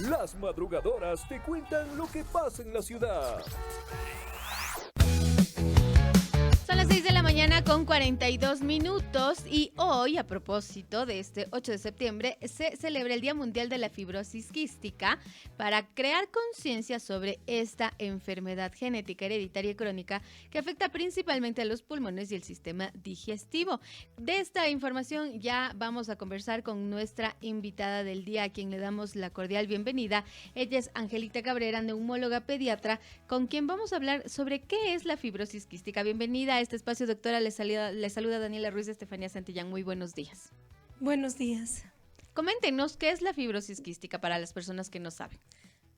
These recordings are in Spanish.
Las madrugadoras te cuentan lo que pasa en la ciudad. Son las 6 de la mañana con 42 minutos y hoy, a propósito de este 8 de septiembre, se celebra el Día Mundial de la Fibrosis Quística para crear conciencia sobre esta enfermedad genética hereditaria y crónica que afecta principalmente a los pulmones y el sistema digestivo. De esta información ya vamos a conversar con nuestra invitada del día, a quien le damos la cordial bienvenida. Ella es Angelita Cabrera, neumóloga pediatra, con quien vamos a hablar sobre qué es la fibrosis quística. Bienvenida a este espacio, doctora. Le saluda Daniela Ruiz de Estefanía Santillán. Muy buenos días. Buenos días. Coméntenos, ¿qué es la fibrosis quística para las personas que no saben?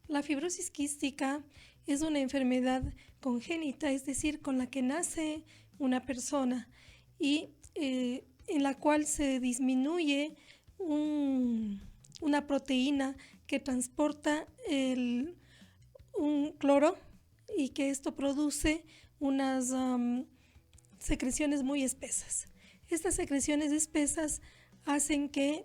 La fibrosis quística es una enfermedad congénita, es decir, con la que nace una persona y en la cual se disminuye una proteína que transporta un cloro y que esto produce unas secreciones muy espesas. Estas secreciones espesas hacen que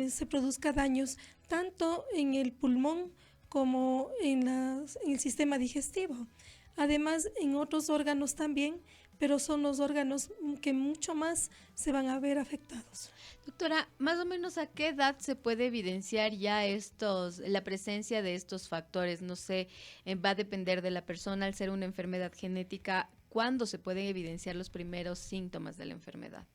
se produzca daños tanto en el pulmón como en el sistema digestivo. Además, en otros órganos también, pero son los órganos que mucho más se van a ver afectados. Doctora, más o menos ¿a qué edad se puede evidenciar ya la presencia de estos factores? No sé, va a depender de la persona. Al ser una enfermedad genética, ¿cuándo se pueden evidenciar los primeros síntomas de la enfermedad?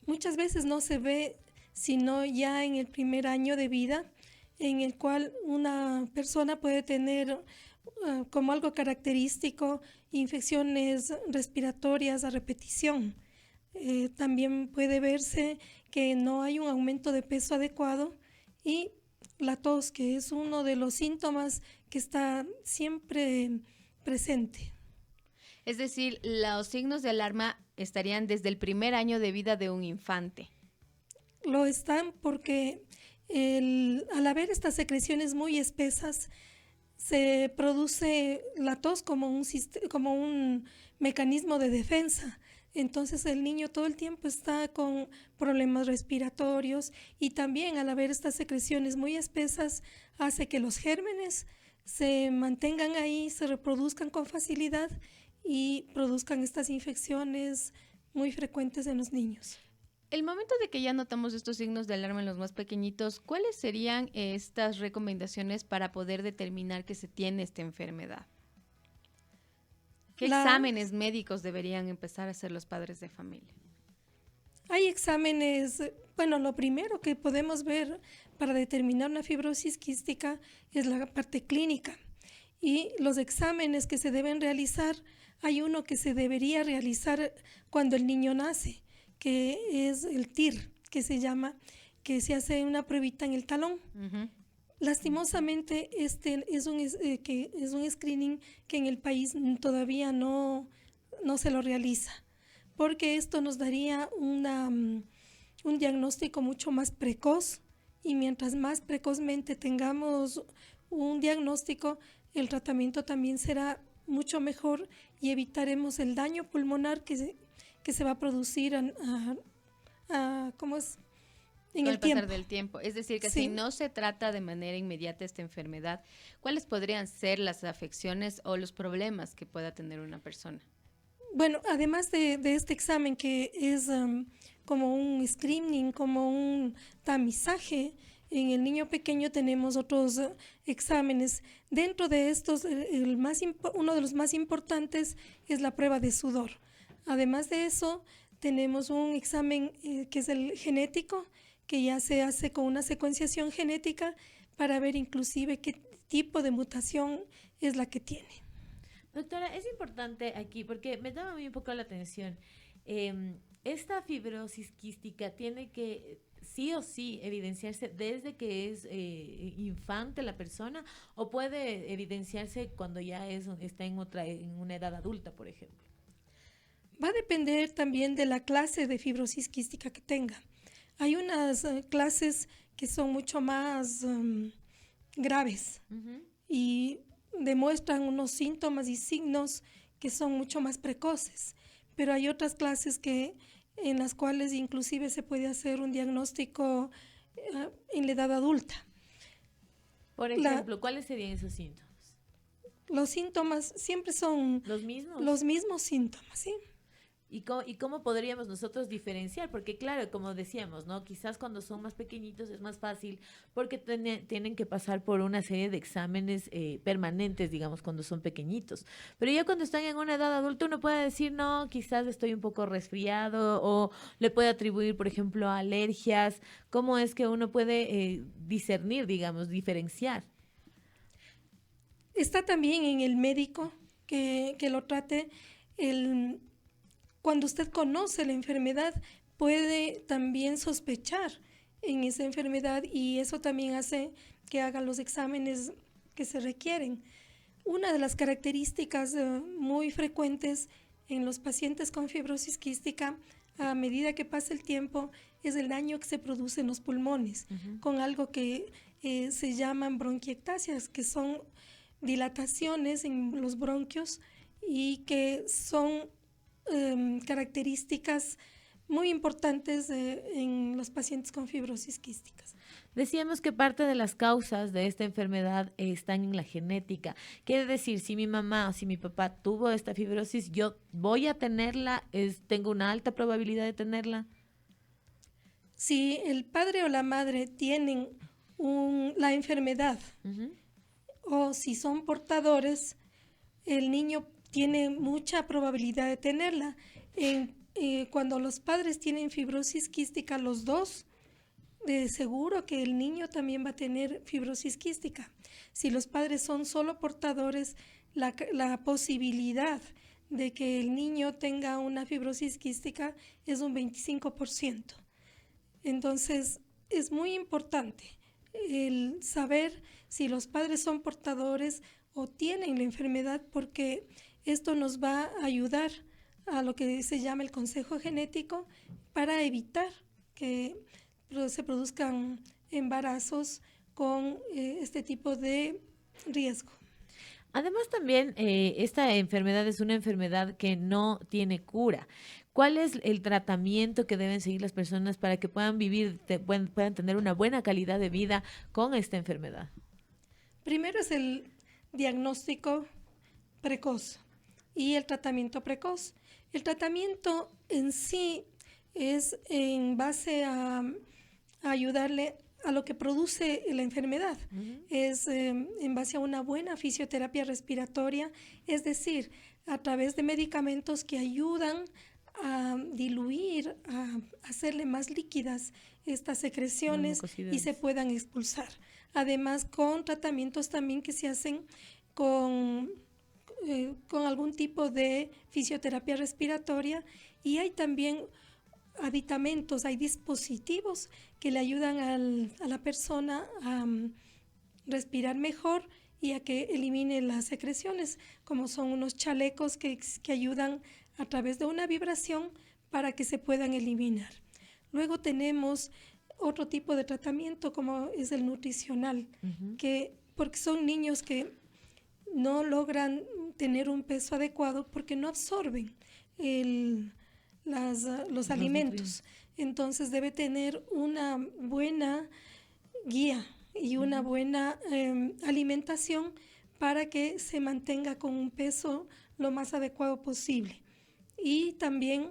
Muchas veces no se ve sino ya en el primer año de vida, en el cual una persona puede tener como algo característico infecciones respiratorias a repetición. También puede verse que no hay un aumento de peso adecuado y la tos, que es uno de los síntomas que está siempre presente. Es decir, los signos de alarma estarían desde el primer año de vida de un infante. Lo están porque al haber estas secreciones muy espesas, se produce la tos como un mecanismo de defensa. Entonces el niño todo el tiempo está con problemas respiratorios y también al haber estas secreciones muy espesas hace que los gérmenes se mantengan ahí, se reproduzcan con facilidad y produzcan estas infecciones muy frecuentes en los niños. El momento de que ya notamos estos signos de alarma en los más pequeñitos, ¿cuáles serían estas recomendaciones para poder determinar que se tiene esta enfermedad? ¿Qué exámenes médicos deberían empezar a hacer los padres de familia? Hay exámenes, bueno, lo primero que podemos ver para determinar una fibrosis quística es la parte clínica. Y los exámenes que se deben realizar, hay uno que se debería realizar cuando el niño nace, que es el TIR, que se llama, que se hace una pruebita en el talón. Uh-huh. Lastimosamente, este es un screening que en el país todavía no se lo realiza, porque esto nos daría un diagnóstico mucho más precoz y mientras más precozmente tengamos un diagnóstico, el tratamiento también será mucho mejor y evitaremos el daño pulmonar que se va a producir ¿cómo es? En el pasar del tiempo. Es decir, que sí. Si no se trata de manera inmediata esta enfermedad, ¿cuáles podrían ser las afecciones o los problemas que pueda tener una persona? Bueno, además de este examen que es como un screening, como un tamizaje, en el niño pequeño tenemos otros exámenes. Dentro de estos, uno de los más importantes es la prueba de sudor. Además de eso, tenemos un examen que es el genético, que ya se hace con una secuenciación genética para ver inclusive qué tipo de mutación es la que tiene. Doctora, es importante aquí porque me llama muy un poco la atención. Esta fibrosis quística tiene que sí o sí evidenciarse desde que es infante la persona o puede evidenciarse cuando ya está en una edad adulta, por ejemplo. Va a depender también de la clase de fibrosis quística que tenga. Hay unas clases que son mucho más graves uh-huh. y demuestran unos síntomas y signos que son mucho más precoces, pero hay otras clases en las cuales inclusive se puede hacer un diagnóstico en la edad adulta. Por ejemplo, ¿cuáles serían esos síntomas? Los síntomas siempre son ¿Los mismos? los mismos síntomas, ¿sí? ¿Y cómo podríamos nosotros diferenciar? Porque claro, como decíamos, ¿no? Quizás cuando son más pequeñitos es más fácil porque tienen que pasar por una serie de exámenes permanentes, digamos, cuando son pequeñitos. Pero ya cuando están en una edad adulta uno puede decir, no, quizás estoy un poco resfriado o le puede atribuir, por ejemplo, a alergias. ¿Cómo es que uno puede discernir, digamos, diferenciar? Está también en el médico que lo trate. Cuando usted conoce la enfermedad, puede también sospechar en esa enfermedad y eso también hace que haga los exámenes que se requieren. Una de las características muy frecuentes en los pacientes con fibrosis quística, a medida que pasa el tiempo, es el daño que se produce en los pulmones, con algo que se llaman bronquiectasias, que son dilataciones en los bronquios y que son características muy importantes en los pacientes con fibrosis quísticas. Decíamos que parte de las causas de esta enfermedad están en la genética. Quiere decir, si mi mamá o si mi papá tuvo esta fibrosis, yo voy a tenerla, tengo una alta probabilidad de tenerla. Si el padre o la madre tienen la enfermedad o si son portadores, el niño tiene mucha probabilidad de tenerla. Cuando los padres tienen fibrosis quística, los dos, de seguro que el niño también va a tener fibrosis quística. Si los padres son solo portadores, la posibilidad de que el niño tenga una fibrosis quística es un 25%. Entonces, es muy importante el saber si los padres son portadores o tienen la enfermedad, porque esto nos va a ayudar a lo que se llama el consejo genético para evitar que se produzcan embarazos con este tipo de riesgo. Además también esta enfermedad es una enfermedad que no tiene cura. ¿Cuál es el tratamiento que deben seguir las personas para que puedan vivir, puedan tener una buena calidad de vida con esta enfermedad? Primero es el diagnóstico precoz y el tratamiento precoz. El tratamiento en sí es en base a ayudarle a lo que produce la enfermedad. Es en base a una buena fisioterapia respiratoria, es decir, a través de medicamentos que ayudan a diluir, a hacerle más líquidas estas secreciones y se puedan expulsar. Además, con tratamientos también que se hacen con algún tipo de fisioterapia respiratoria, y hay también aditamentos, hay dispositivos que le ayudan a la persona a respirar mejor y a que elimine las secreciones, como son unos chalecos que ayudan a través de una vibración para que se puedan eliminar. Luego tenemos otro tipo de tratamiento como es el nutricional, porque son niños que no logran tener un peso adecuado porque no absorben los alimentos. Entonces debe tener una buena guía y una buena alimentación para que se mantenga con un peso lo más adecuado posible. Y también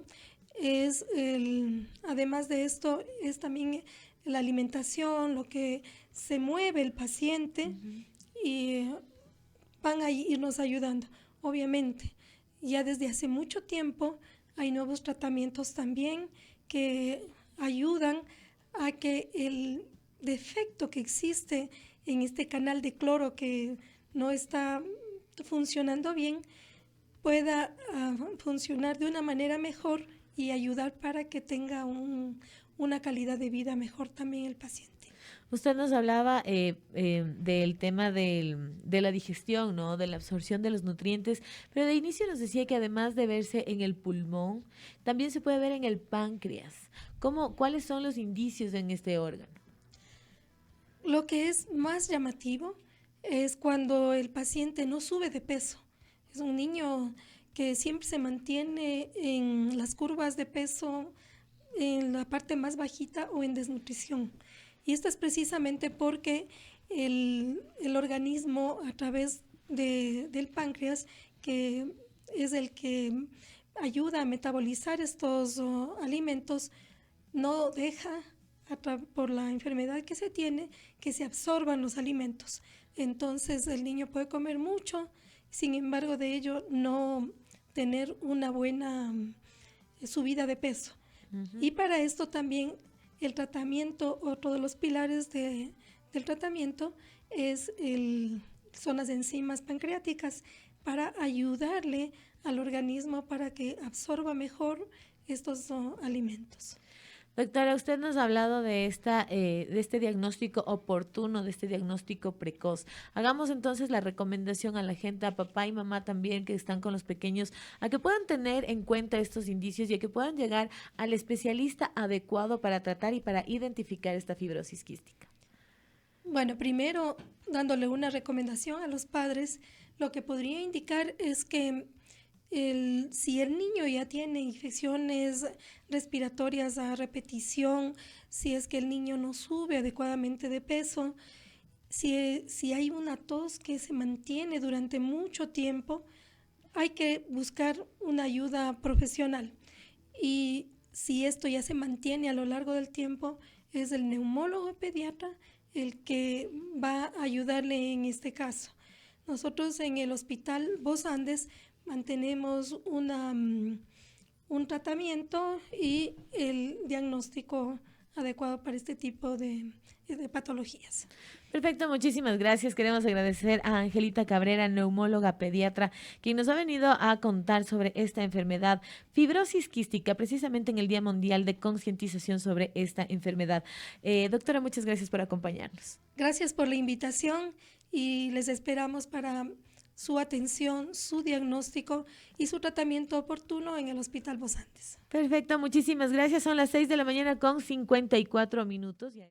además de esto, es también la alimentación, lo que se mueve el paciente, y van a irnos ayudando. Obviamente, ya desde hace mucho tiempo hay nuevos tratamientos también que ayudan a que el defecto que existe en este canal de cloro que no está funcionando bien pueda funcionar de una manera mejor y ayudar para que tenga una calidad de vida mejor también el paciente. Usted nos hablaba del tema de la digestión, ¿no? De la absorción de los nutrientes, pero de inicio nos decía que además de verse en el pulmón, también se puede ver en el páncreas. ¿Cuáles son los indicios en este órgano? Lo que es más llamativo es cuando el paciente no sube de peso. Es un niño que siempre se mantiene en las curvas de peso, en la parte más bajita o en desnutrición. Y esto es precisamente porque el organismo a través del páncreas, que es el que ayuda a metabolizar estos alimentos, no deja por la enfermedad que se tiene que se absorban los alimentos. Entonces el niño puede comer mucho, sin embargo de ello no tener una buena subida de peso. Y para esto también el tratamiento, otro de los pilares del tratamiento son las enzimas pancreáticas, para ayudarle al organismo para que absorba mejor estos alimentos. Doctora, usted nos ha hablado de este diagnóstico oportuno, de este diagnóstico precoz. Hagamos entonces la recomendación a la gente, a papá y mamá también que están con los pequeños, a que puedan tener en cuenta estos indicios y a que puedan llegar al especialista adecuado para tratar y para identificar esta fibrosis quística. Bueno, primero, dándole una recomendación a los padres, lo que podría indicar es que si el niño ya tiene infecciones respiratorias a repetición, si es que el niño no sube adecuadamente de peso, si hay una tos que se mantiene durante mucho tiempo, hay que buscar una ayuda profesional. Y si esto ya se mantiene a lo largo del tiempo, es el neumólogo pediatra el que va a ayudarle en este caso. Nosotros en el Hospital Vos Andes mantenemos un tratamiento y el diagnóstico adecuado para este tipo de patologías. Perfecto, muchísimas gracias. Queremos agradecer a Angelita Cabrera, neumóloga pediatra, quien nos ha venido a contar sobre esta enfermedad, fibrosis quística, precisamente en el Día Mundial de Concientización sobre esta enfermedad. Doctora, muchas gracias por acompañarnos. Gracias por la invitación y les esperamos para su atención, su diagnóstico y su tratamiento oportuno en el Hospital Vos Andes. Perfecto, muchísimas gracias. Son las 6 de la mañana con 54 minutos.